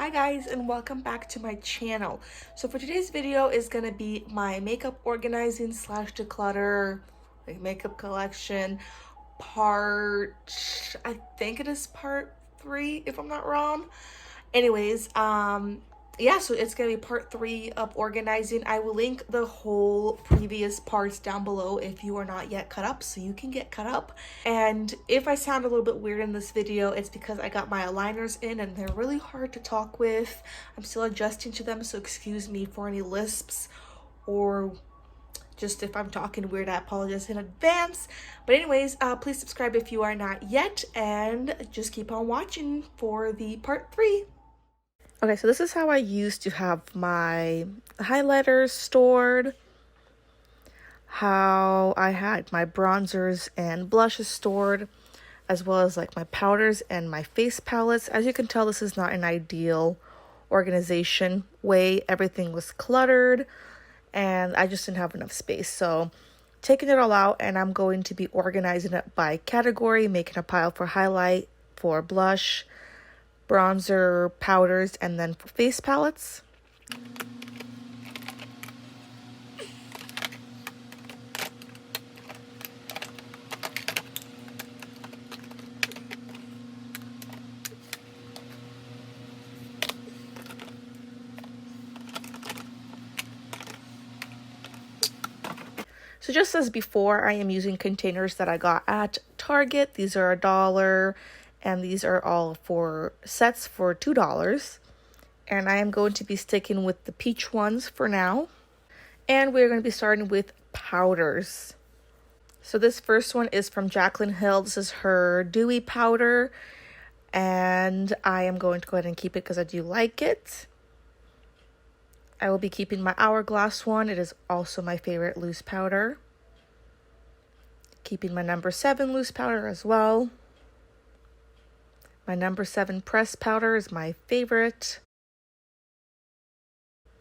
Hi guys, and welcome back to my channel. So for today's video is going to be my makeup organizing slash declutter, like makeup collection part, I think it is part 3 if I'm not wrong. Anyways, yeah, so it's gonna be part 3 of organizing. I will link the whole previous parts down below if you are not yet caught up, so you can get caught up. And if I sound a little bit weird in this video, it's because I got my aligners in and they're really hard to talk with. I'm still adjusting to them, so excuse me for any lisps, or just if I'm talking weird, I apologize in advance. But anyways, please subscribe if you are not yet, and just keep on watching for the part 3. Okay, so this is how I used to have my highlighters stored, how I had my bronzers and blushes stored, as well as like my powders and my face palettes. As you can tell, this is not an ideal organization way. Everything was cluttered and I just didn't have enough space. So taking it all out, and I'm going to be organizing it by category, making a pile for highlight, for blush, bronzer, powders, and then for face palettes. So just as before, I am using containers that I got at Target. These are $1, and these are all for sets for $2. And I am going to be sticking with the peach ones for now. And we're going to be starting with powders. So this first one is from Jaclyn Hill. This is her dewy powder, and I am going to go ahead and keep it because I do like it. I will be keeping my Hourglass one. It is also my favorite loose powder. Keeping my number 7 loose powder as well. My number 7 pressed powder is my favorite.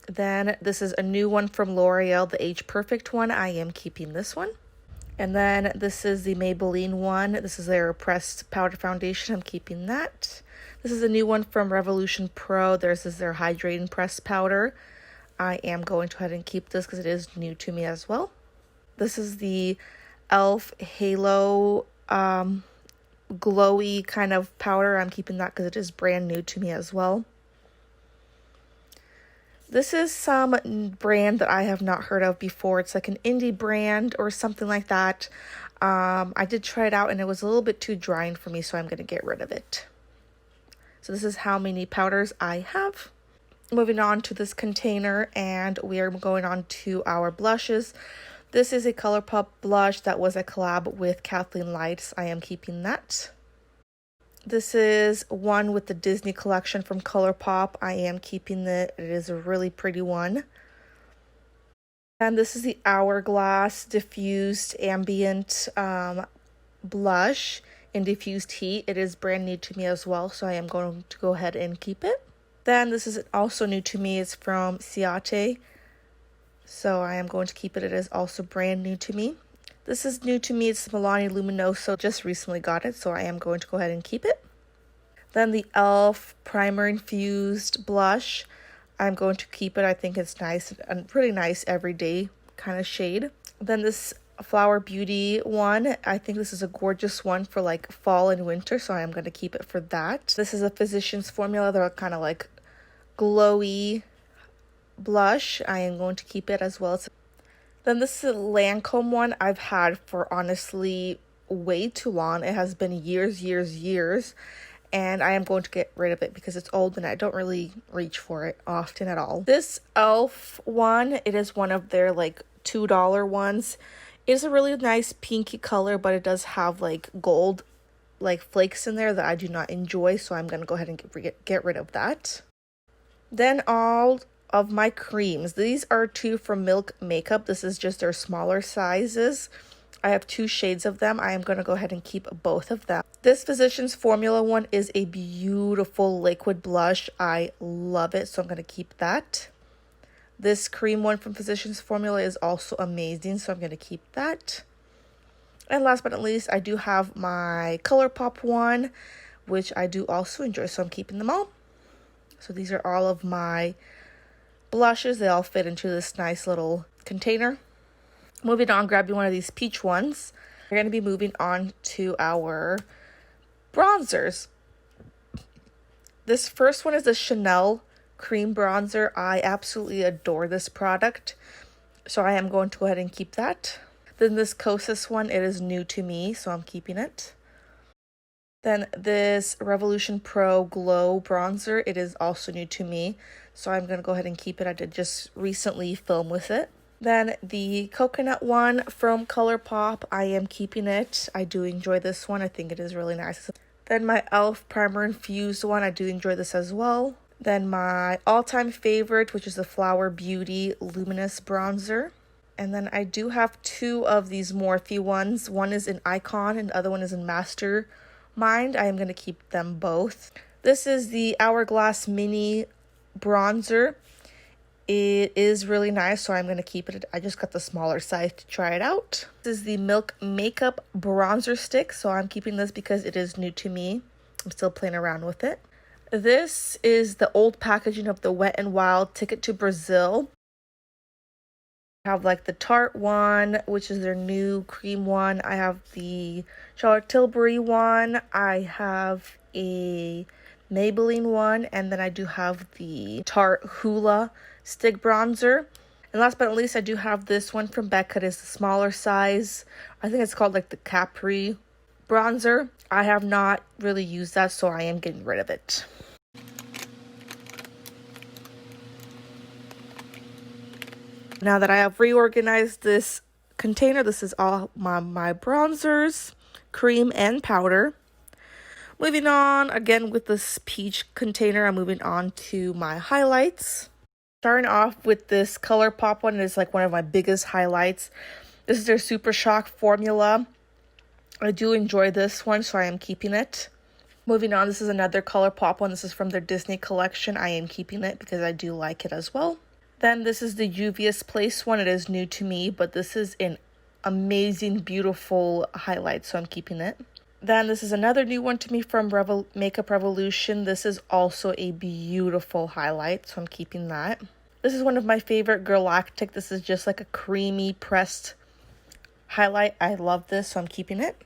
Then this is a new one from L'Oreal, the Age Perfect one. I am keeping this one. And then this is the Maybelline one. This is their pressed powder foundation. I'm keeping that. This is a new one from Revolution Pro. This is their hydrating pressed powder. I am going to go ahead and keep this because it is new to me as well. This is the e.l.f. Halo glowy kind of powder. I'm keeping that because it is brand new to me as well. This is some brand that I have not heard of before. It's like an indie brand or something like that. I did try it out and it was a little bit too drying for me, so I'm going to get rid of it. So this is how many powders I have. Moving on to this container, and we are going on to our blushes. This is a ColourPop blush that was a collab with Kathleen Lights. I am keeping that. This is one with the Disney collection from ColourPop. I am keeping it. It is a really pretty one. And this is the Hourglass Diffused Ambient blush in Diffused Heat. It is brand new to me as well, so I am going to go ahead and keep it. Then this is also new to me. It's from Ciate, so I am going to keep it. It is also brand new to me. This is new to me. It's Milani Luminoso. Just recently got it, so I am going to go ahead and keep it. Then the e.l.f. Primer Infused Blush. I'm going to keep it. I think it's nice and pretty nice everyday kind of shade. Then this Flower Beauty one. I think this is a gorgeous one for like fall and winter, so I am going to keep it for that. This is a Physicians Formula. They're kind of like glowy blush. I am going to keep it as well. Then this is a Lancome one I've had for honestly way too long. It has been years, and I am going to get rid of it because it's old and I don't really reach for it often at all. This e.l.f. one, it is one of their like $2 ones. It is a really nice pinky color, but it does have like gold like flakes in there that I do not enjoy, so I'm going to go ahead and get rid of that. Then all of my creams. These are 2 from Milk Makeup. This is just their smaller sizes. I have 2 shades of them. I am going to go ahead and keep both of them. This Physicians Formula one is a beautiful liquid blush. I love it, so I'm going to keep that. This cream one from Physicians Formula is also amazing, so I'm going to keep that. And last but not least, I do have my ColourPop one, which I do also enjoy, so I'm keeping them all. So these are all of my blushes. They all fit into this nice little container. Moving on, grabbing one of these peach ones. We're going to be moving on to our bronzers. This first one is the Chanel cream bronzer. I absolutely adore this product, so I am going to go ahead and keep that. Then this Kosas one, it is new to me, so I'm keeping it. Then this Revolution Pro Glow bronzer, it is also new to me, so I'm going to go ahead and keep it. I did just recently film with it. Then the coconut one from ColourPop, I am keeping it. I do enjoy this one. I think it is really nice. Then my e.l.f. Primer Infused one, I do enjoy this as well. Then my all-time favorite, which is the Flower Beauty Luminous Bronzer. And then I do have two of these Morphe ones. One is in Icon and the other one is in Mastermind. I am going to keep them both. This is the Hourglass Mini Bronzer. It is really nice, so I'm going to keep it. I just got the smaller size to try it out. This is the Milk Makeup Bronzer Stick, so I'm keeping this because it is new to me. I'm still playing around with it. This is the old packaging of the Wet n Wild Ticket to Brazil. I have like the Tarte one, which is their new cream one. I have the Charlotte Tilbury one. I have a Maybelline one, and then I do have the Tarte Hoola Stick Bronzer. And last but not least, I do have this one from Becca. It is the smaller size. I think it's called like the Capri Bronzer. I have not really used that, so I am getting rid of it. Now that I have reorganized this container, this is all my bronzers, cream, and powder. Moving on, again with this peach container, I'm moving on to my highlights. Starting off with this ColourPop one, is like one of my biggest highlights. This is their Super Shock formula. I do enjoy this one, so I am keeping it. Moving on, this is another ColourPop one. This is from their Disney collection. I am keeping it because I do like it as well. Then this is the Juvia's Place one. It is new to me, but this is an amazing, beautiful highlight, so I'm keeping it. Then this is another new one to me from Makeup Revolution. This is also a beautiful highlight, so I'm keeping that. This is one of my favorite, Galactic. This is just like a creamy pressed highlight. I love this, so I'm keeping it.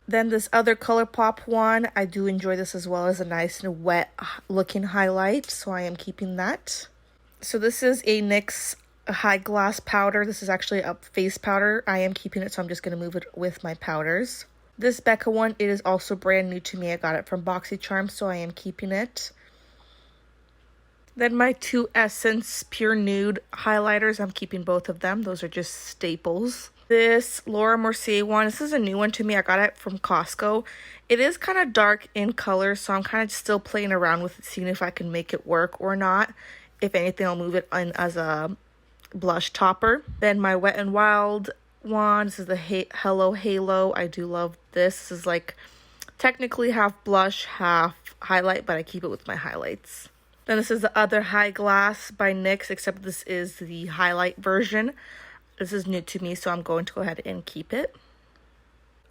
Then this other ColourPop one, I do enjoy this as well as a nice and wet looking highlight, so I am keeping that. So this is a NYX High Glass powder. This is actually a face powder. I am keeping it, so I'm just going to move it with my powders. This Becca one, it is also brand new to me. I got it from BoxyCharm, so I am keeping it. Then my two Essence Pure Nude highlighters, I'm keeping both of them. Those are just staples. This Laura Mercier one, this is a new one to me. I got it from Costco. It is kind of dark in color, so I'm kind of still playing around with it, seeing if I can make it work or not. If anything, I'll move it in as a blush topper. Then my Wet n Wild one, this is the Hello Halo. I do love this. This is like technically half blush, half highlight, but I keep it with my highlights. Then this is the other High Glass by NYX, except this is the highlight version. This is new to me, so I'm going to go ahead and keep it.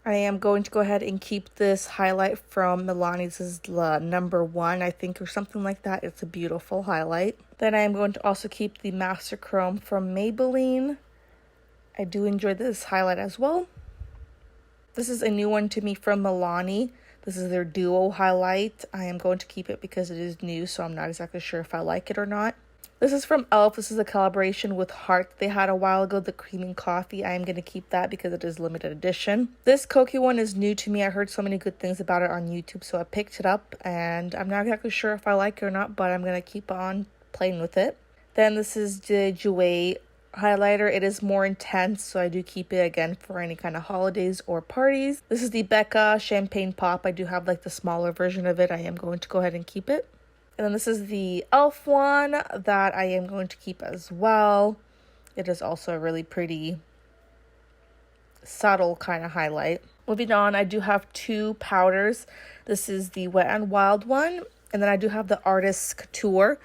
I am going to go ahead and keep this highlight from Milani. This is the number 1, I think, or something like that. It's a beautiful highlight. Then I am going to also keep the Master Chrome from Maybelline. I do enjoy this highlight as well. This is a new one to me from Milani. This is their Duo highlight. I am going to keep it because it is new, so I'm not exactly sure if I like it or not. This is from e.l.f. This is a collaboration with Heart they had a while ago, the Cream and Coffee. I am going to keep that because it is limited edition. This Kokie one is new to me. I heard so many good things about it on YouTube, so I picked it up, and I'm not exactly sure if I like it or not, but I'm going to keep on playing with it. Then this is the Jouer highlighter. It is more intense, so I do keep it again for any kind of holidays or parties. This is the Becca Champagne Pop. I do have like the smaller version of it. I am going to go ahead and keep it. And then this is the e.l.f. one that I am going to keep as well. It is also a really pretty, subtle kind of highlight. Moving on, I do have two powders. This is the Wet n Wild one, and then I do have the Artist Couture.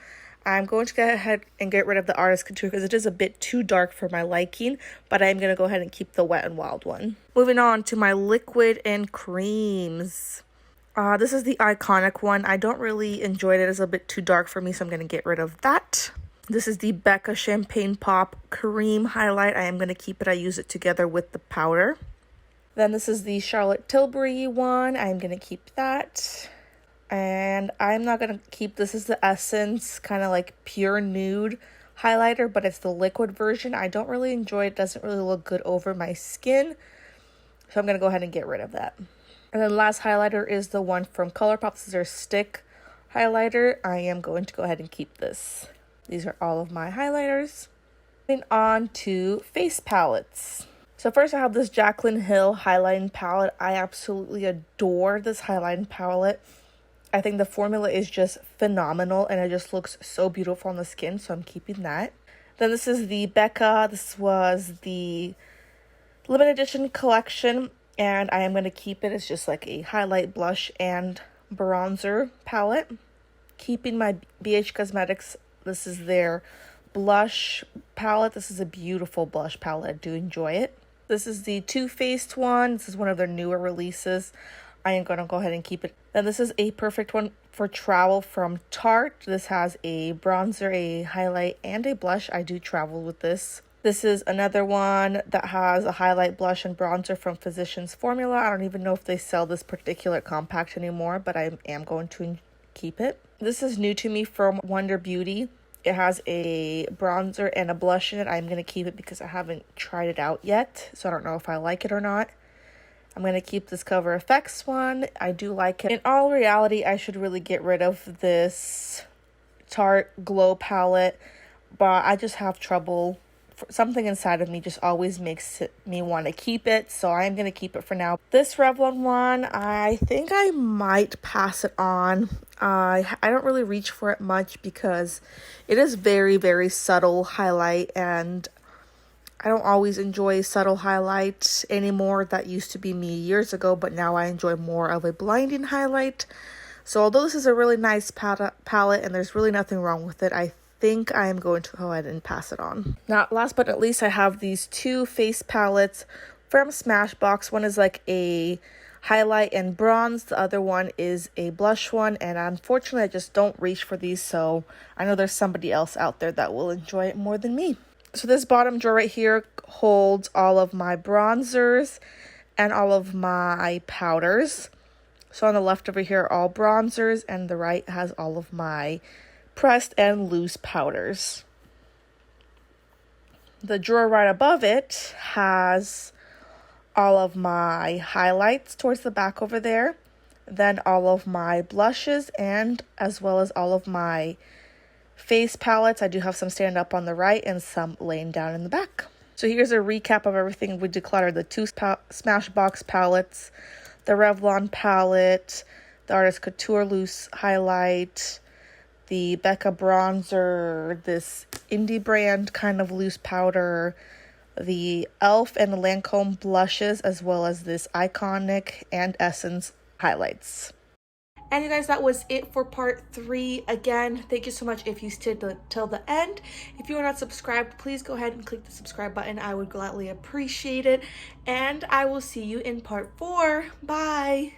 I'm going to go ahead and get rid of the Artist Couture because it is a bit too dark for my liking, but I am going to go ahead and keep the Wet n Wild one. Moving on to my liquid and creams. This is the Iconic one. I don't really enjoy it. It's a bit too dark for me, so I'm going to get rid of that. This is the Becca Champagne Pop Cream Highlight. I am going to keep it. I use it together with the powder. Then this is the Charlotte Tilbury one. I'm going to keep that. And I'm not going to keep, this is the Essence kind of like pure nude highlighter, but it's the liquid version. I don't really enjoy it. It doesn't really look good over my skin. So I'm going to go ahead and get rid of that. And then last highlighter is the one from ColourPop. This is their stick highlighter. I am going to go ahead and keep this. These are all of my highlighters. Moving on to face palettes. So first I have this Jaclyn Hill highlighting palette. I absolutely adore this highlighting palette. I think the formula is just phenomenal and it just looks so beautiful on the skin, so I'm keeping that. Then this is the Becca. This was the limited edition collection and I am going to keep it. It's just like a highlight, blush, and bronzer palette. Keeping my BH Cosmetics. This is their blush palette. This is a beautiful blush palette. I do enjoy it. This is the Too Faced one. This is one of their newer releases. I am going to go ahead and keep it. Then this is a perfect one for travel from Tarte. This has a bronzer, a highlight, and a blush. I do travel with this. This is another one that has a highlight, blush, and bronzer from Physicians Formula. I don't even know if they sell this particular compact anymore, but I am going to keep it. This is new to me from Wonder Beauty. It has a bronzer and a blush in it. I'm going to keep it because I haven't tried it out yet, so I don't know if I like it or not. I'm going to keep this Cover FX one. I do like it. In all reality, I should really get rid of this Tarte Glow palette, but I just have trouble. Something inside of me just always makes me want to keep it, so I'm going to keep it for now. This Revlon one, I think I might pass it on. I don't really reach for it much because it is very, very subtle highlight, and I don't always enjoy subtle highlight anymore. That used to be me years ago, but now I enjoy more of a blinding highlight. So although this is a really nice palette and there's really nothing wrong with it, I think I am going to go ahead and pass it on. Now, last but not least, I have these two face palettes from Smashbox. One is like a highlight and bronze. The other one is a blush one. And unfortunately, I just don't reach for these. So I know there's somebody else out there that will enjoy it more than me. So this bottom drawer right here holds all of my bronzers and all of my powders. So on the left over here, all bronzers, and the right has all of my pressed and loose powders. The drawer right above it has all of my highlights towards the back over there, then all of my blushes, and as well as all of my face palettes. I do have some stand up on the right and some laying down in the back. So here's a recap of everything we decluttered: the two Smashbox palettes, the Revlon palette, the Artist Couture loose highlight, the Becca bronzer, this indie brand kind of loose powder, the e.l.f. and the Lancome blushes, as well as this Iconic and Essence highlights. And you guys, that was it for part 3. Again, thank you so much if you stayed till the end. If you are not subscribed, please go ahead and click the subscribe button. I would gladly appreciate it. And I will see you in part 4. Bye!